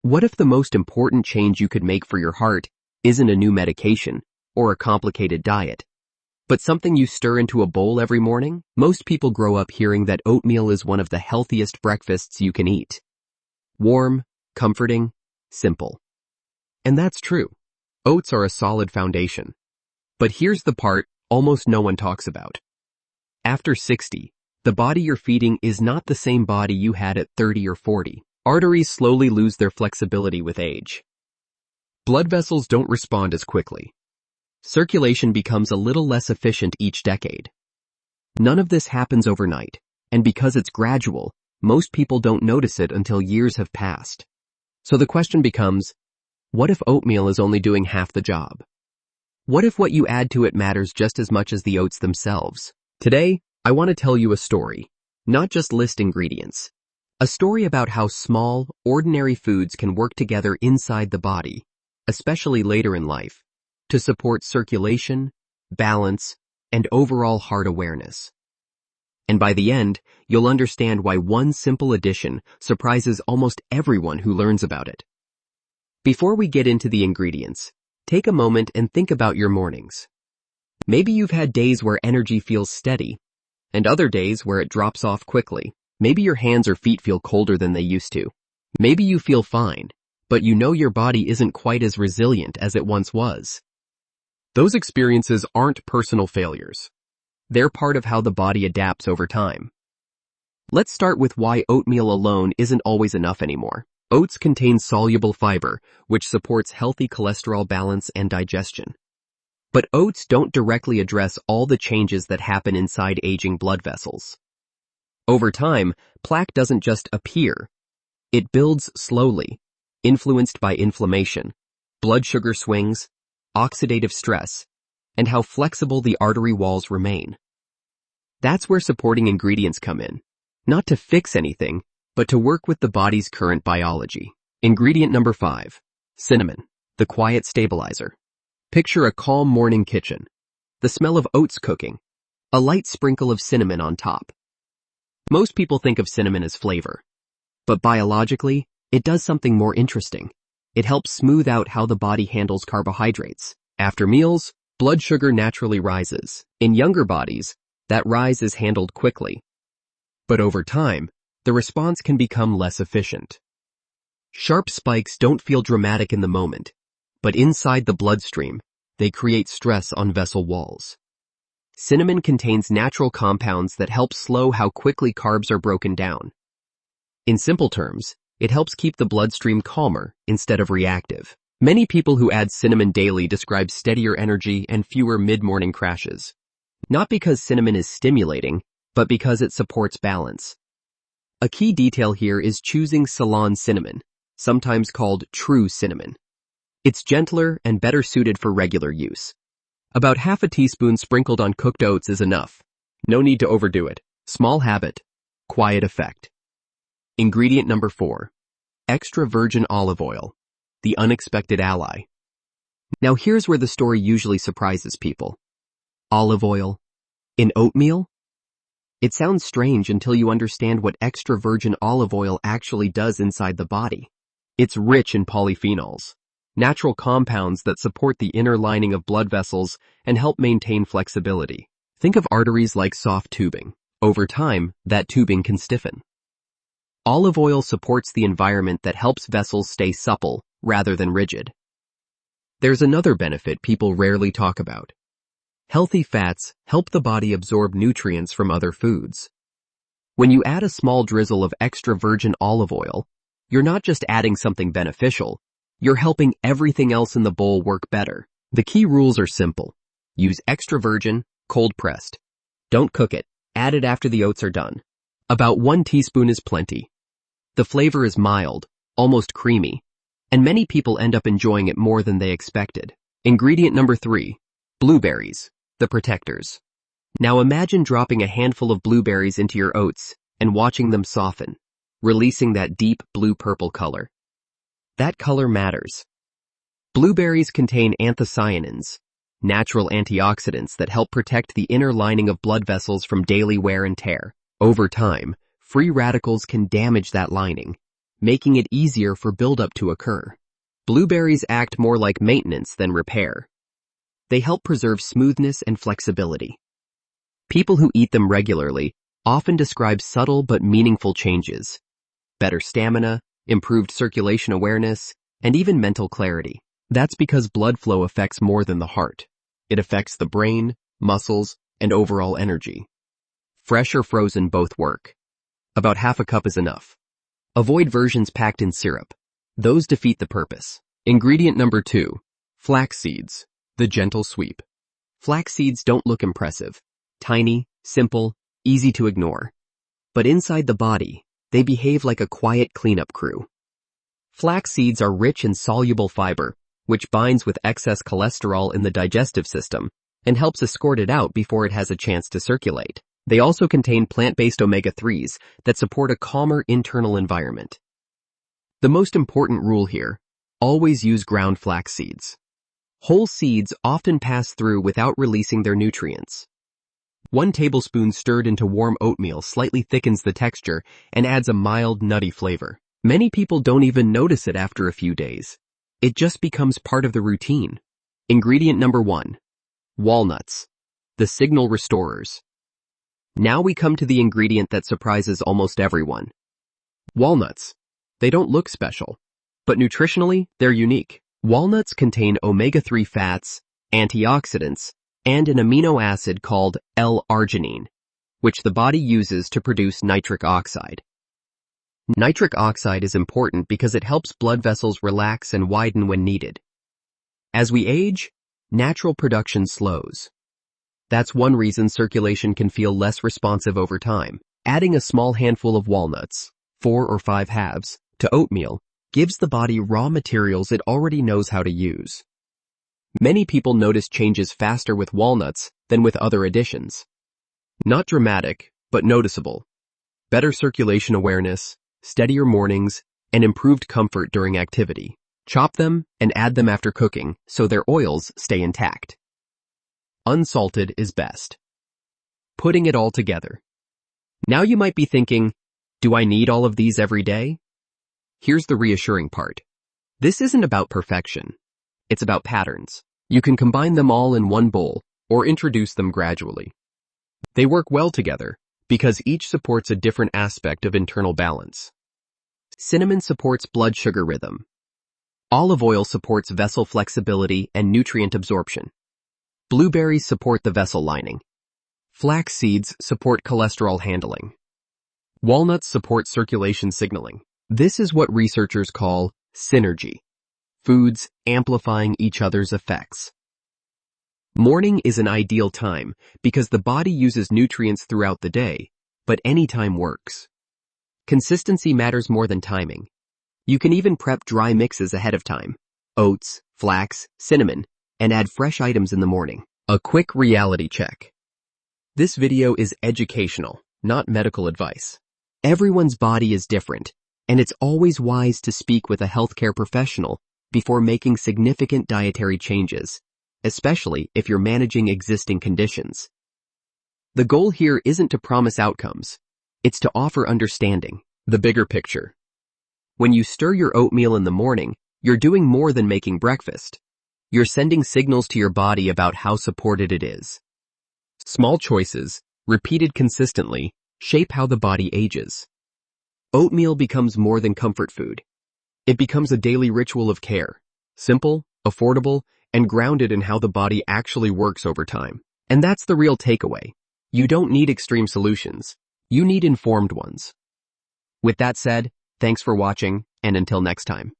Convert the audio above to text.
What if the most important change you could make for your heart isn't a new medication or a complicated diet, but something you stir into a bowl every morning? Most people grow up hearing that oatmeal is one of the healthiest breakfasts you can eat. Warm, comforting, simple. And that's true. Oats are a solid foundation. But here's the part almost no one talks about. After 60, the body you're feeding is not the same body you had at 30 or 40. Arteries slowly lose their flexibility with age. Blood vessels don't respond as quickly. Circulation becomes a little less efficient each decade. None of this happens overnight, and because it's gradual, most people don't notice it until years have passed. So the question becomes, what if oatmeal is only doing half the job? What if what you add to it matters just as much as the oats themselves? Today, I want to tell you a story, not just list ingredients. A story about how small, ordinary foods can work together inside the body, especially later in life, to support circulation, balance, and overall heart awareness. And by the end, you'll understand why one simple addition surprises almost everyone who learns about it. Before we get into the ingredients, take a moment and think about your mornings. Maybe you've had days where energy feels steady, and other days where it drops off quickly. Maybe your hands or feet feel colder than they used to. Maybe you feel fine, but you know your body isn't quite as resilient as it once was. Those experiences aren't personal failures. They're part of how the body adapts over time. Let's start with why oatmeal alone isn't always enough anymore. Oats contain soluble fiber, which supports healthy cholesterol balance and digestion. But oats don't directly address all the changes that happen inside aging blood vessels. Over time, plaque doesn't just appear. It builds slowly, influenced by inflammation, blood sugar swings, oxidative stress, and how flexible the artery walls remain. That's where supporting ingredients come in, not to fix anything, but to work with the body's current biology. Ingredient number 5, cinnamon, the quiet stabilizer. Picture a calm morning kitchen, the smell of oats cooking, a light sprinkle of cinnamon on top. Most people think of cinnamon as flavor, but biologically, it does something more interesting. It helps smooth out how the body handles carbohydrates. After meals, blood sugar naturally rises. In younger bodies, that rise is handled quickly. But over time, the response can become less efficient. Sharp spikes don't feel dramatic in the moment, but inside the bloodstream, they create stress on vessel walls. Cinnamon contains natural compounds that help slow how quickly carbs are broken down. In simple terms, it helps keep the bloodstream calmer instead of reactive. Many people who add cinnamon daily describe steadier energy and fewer mid-morning crashes. Not because cinnamon is stimulating, but because it supports balance. A key detail here is choosing Ceylon cinnamon, sometimes called true cinnamon. It's gentler and better suited for regular use. About half a teaspoon sprinkled on cooked oats is enough. No need to overdo it. Small habit, quiet effect. Ingredient number 4, extra virgin olive oil, the unexpected ally. Now here's where the story usually surprises people. Olive oil? In oatmeal? It sounds strange until you understand what extra virgin olive oil actually does inside the body. It's rich in polyphenols, natural compounds that support the inner lining of blood vessels and help maintain flexibility. Think of arteries like soft tubing. Over time, that tubing can stiffen. Olive oil supports the environment that helps vessels stay supple rather than rigid. There's another benefit people rarely talk about. Healthy fats help the body absorb nutrients from other foods. When you add a small drizzle of extra virgin olive oil, you're not just adding something beneficial, you're helping everything else in the bowl work better. The key rules are simple. Use extra virgin, cold pressed. Don't cook it. Add it after the oats are done. About 1 teaspoon is plenty. The flavor is mild, almost creamy, and many people end up enjoying it more than they expected. Ingredient number 3, blueberries, the protectors. Now imagine dropping a handful of blueberries into your oats and watching them soften, releasing that deep blue-purple color. That color matters. Blueberries contain anthocyanins, natural antioxidants that help protect the inner lining of blood vessels from daily wear and tear. Over time, free radicals can damage that lining, making it easier for buildup to occur. Blueberries act more like maintenance than repair. They help preserve smoothness and flexibility. People who eat them regularly often describe subtle but meaningful changes: better stamina, improved circulation awareness, and even mental clarity. That's because blood flow affects more than the heart. It affects the brain, muscles, and overall energy. Fresh or frozen both work. About half a cup is enough. Avoid versions packed in syrup. Those defeat the purpose. Ingredient number 2. Flax seeds. The gentle sweep. Flax seeds don't look impressive. Tiny, simple, easy to ignore. But inside the body, they behave like a quiet cleanup crew. Flax seeds are rich in soluble fiber, which binds with excess cholesterol in the digestive system and helps escort it out before it has a chance to circulate. They also contain plant-based omega-3s that support a calmer internal environment. The most important rule here: always use ground flax seeds. Whole seeds often pass through without releasing their nutrients. 1 tablespoon stirred into warm oatmeal slightly thickens the texture and adds a mild, nutty flavor. Many people don't even notice it after a few days. It just becomes part of the routine. Ingredient number 1. Walnuts. The signal restorers. Now we come to the ingredient that surprises almost everyone. Walnuts. They don't look special, but nutritionally, they're unique. Walnuts contain omega-3 fats, antioxidants, and an amino acid called L-arginine, which the body uses to produce nitric oxide. Nitric oxide is important because it helps blood vessels relax and widen when needed. As we age, natural production slows. That's one reason circulation can feel less responsive over time. Adding a small handful of walnuts, 4 or 5 halves, to oatmeal gives the body raw materials it already knows how to use. Many people notice changes faster with walnuts than with other additions. Not dramatic, but noticeable. Better circulation awareness, steadier mornings, and improved comfort during activity. Chop them and add them after cooking so their oils stay intact. Unsalted is best. Putting it all together. Now you might be thinking, do I need all of these every day? Here's the reassuring part. This isn't about perfection. It's about patterns. You can combine them all in one bowl or introduce them gradually. They work well together because each supports a different aspect of internal balance. Cinnamon supports blood sugar rhythm. Olive oil supports vessel flexibility and nutrient absorption. Blueberries support the vessel lining. Flax seeds support cholesterol handling. Walnuts support circulation signaling. This is what researchers call synergy. Foods amplifying each other's effects. Morning is an ideal time because the body uses nutrients throughout the day, but any time works. Consistency matters more than timing. You can even prep dry mixes ahead of time: oats, flax, cinnamon, and add fresh items in the morning. A quick reality check. This video is educational, not medical advice. Everyone's body is different, and it's always wise to speak with a healthcare professional before making significant dietary changes, especially if you're managing existing conditions. The goal here isn't to promise outcomes. It's to offer understanding, the bigger picture. When you stir your oatmeal in the morning, you're doing more than making breakfast. You're sending signals to your body about how supported it is. Small choices, repeated consistently, shape how the body ages. Oatmeal becomes more than comfort food. It becomes a daily ritual of care, simple, affordable, and grounded in how the body actually works over time. And that's the real takeaway. You don't need extreme solutions. You need informed ones. With that said, thanks for watching, and until next time.